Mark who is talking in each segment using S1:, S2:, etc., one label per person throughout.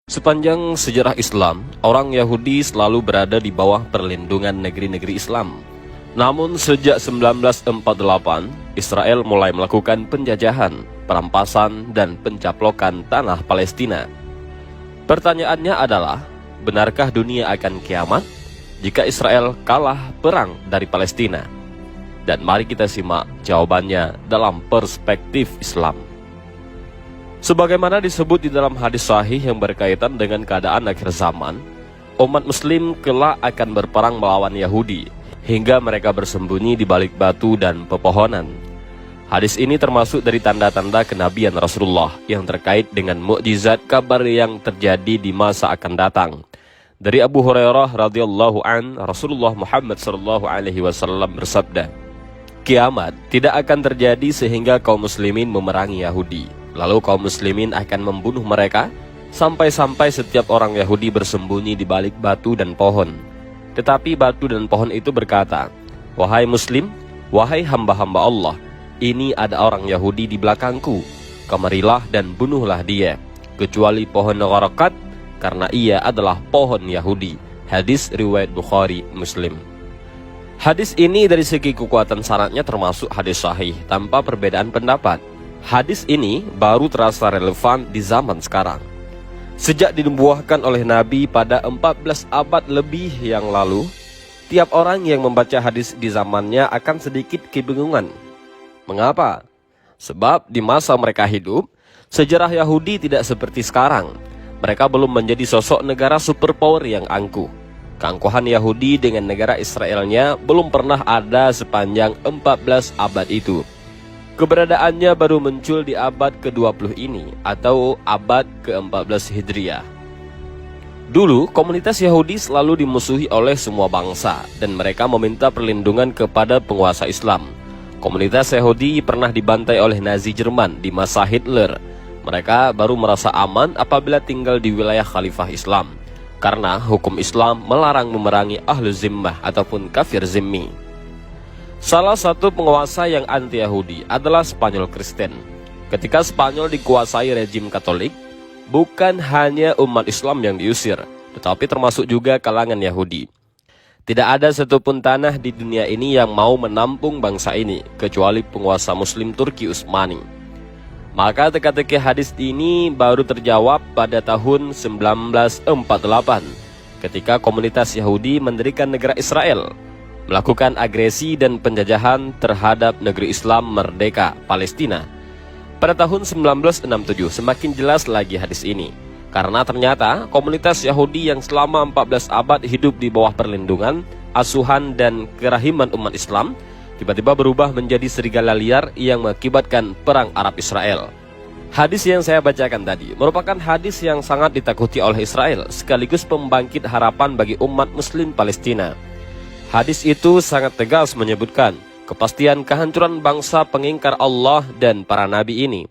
S1: Sepanjang sejarah Islam, orang Yahudi selalu berada di bawah perlindungan negeri-negeri Islam. Namun sejak 1948, Israel mulai melakukan penjajahan, perampasan, dan pencaplokan tanah Palestina. Pertanyaannya adalah, benarkah dunia akan kiamat jika Israel kalah perang dari Palestina? Dan mari kita simak jawabannya dalam perspektif Islam. Sebagaimana disebut di dalam hadis sahih yang berkaitan dengan keadaan akhir zaman, umat muslim kelak akan berperang melawan Yahudi hingga mereka bersembunyi di balik batu dan pepohonan. Hadis ini termasuk dari tanda-tanda kenabian Rasulullah yang terkait dengan mukjizat kabar yang terjadi di masa akan datang. Dari Abu Hurairah radhiyallahu an, Rasulullah Muhammad sallallahu alaihi wasallam bersabda, "Kiamat tidak akan terjadi sehingga kaum muslimin memerangi Yahudi. Lalu kaum muslimin akan membunuh mereka sampai-sampai setiap orang Yahudi bersembunyi di balik batu dan pohon. Tetapi batu dan pohon itu berkata, 'Wahai muslim, wahai hamba-hamba Allah, ini ada orang Yahudi di belakangku. Kemarilah dan bunuhlah dia, kecuali pohon Gharakat, karena ia adalah pohon Yahudi.'" Hadis riwayat Bukhari Muslim. Hadis ini dari segi kekuatan sanadnya termasuk hadis sahih tanpa perbedaan pendapat. Hadis ini baru terasa relevan di zaman sekarang. Sejak dinubuahkan oleh Nabi pada 14 abad lebih yang lalu, tiap orang yang membaca hadis di zamannya akan sedikit kebingungan. Mengapa? Sebab di masa mereka hidup, sejarah Yahudi tidak seperti sekarang. Mereka belum menjadi sosok negara superpower yang angkuh. Keangkuhan Yahudi dengan negara Israelnya belum pernah ada sepanjang 14 abad itu. Keberadaannya baru muncul di abad ke-20 ini atau abad ke-14 Hijriah. Dulu, komunitas Yahudi selalu dimusuhi oleh semua bangsa dan mereka meminta perlindungan kepada penguasa Islam. Komunitas Yahudi pernah dibantai oleh Nazi Jerman di masa Hitler. Mereka baru merasa aman apabila tinggal di wilayah Khalifah Islam, karena hukum Islam melarang memerangi ahlu zimmah ataupun kafir zimmi. Salah satu penguasa yang anti-Yahudi adalah Spanyol Kristen. Ketika Spanyol dikuasai rejim Katolik, bukan hanya umat Islam yang diusir, tetapi termasuk juga kalangan Yahudi. Tidak ada satupun tanah di dunia ini yang mau menampung bangsa ini, kecuali penguasa Muslim Turki Utsmani. Maka teka-teki hadis ini baru terjawab pada tahun 1948, ketika komunitas Yahudi mendirikan negara Israel, melakukan agresi dan penjajahan terhadap negeri Islam merdeka Palestina. Pada tahun 1967 semakin jelas lagi hadis ini, karena ternyata komunitas Yahudi yang selama 14 abad hidup di bawah perlindungan, asuhan dan kerahiman umat Islam tiba-tiba berubah menjadi serigala liar yang mengakibatkan perang Arab Israel. Hadis yang saya bacakan tadi merupakan hadis yang sangat ditakuti oleh Israel, sekaligus pembangkit harapan bagi umat Muslim Palestina. Hadis itu sangat tegas menyebutkan kepastian kehancuran bangsa pengingkar Allah dan para nabi ini.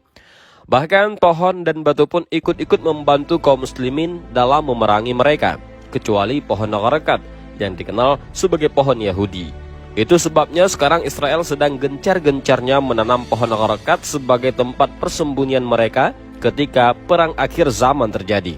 S1: Bahkan pohon dan batu pun ikut-ikut membantu kaum muslimin dalam memerangi mereka, kecuali pohon Gharakat yang dikenal sebagai pohon Yahudi. Itu sebabnya sekarang Israel sedang gencar-gencarnya menanam pohon Gharakat sebagai tempat persembunyian mereka ketika perang akhir zaman terjadi.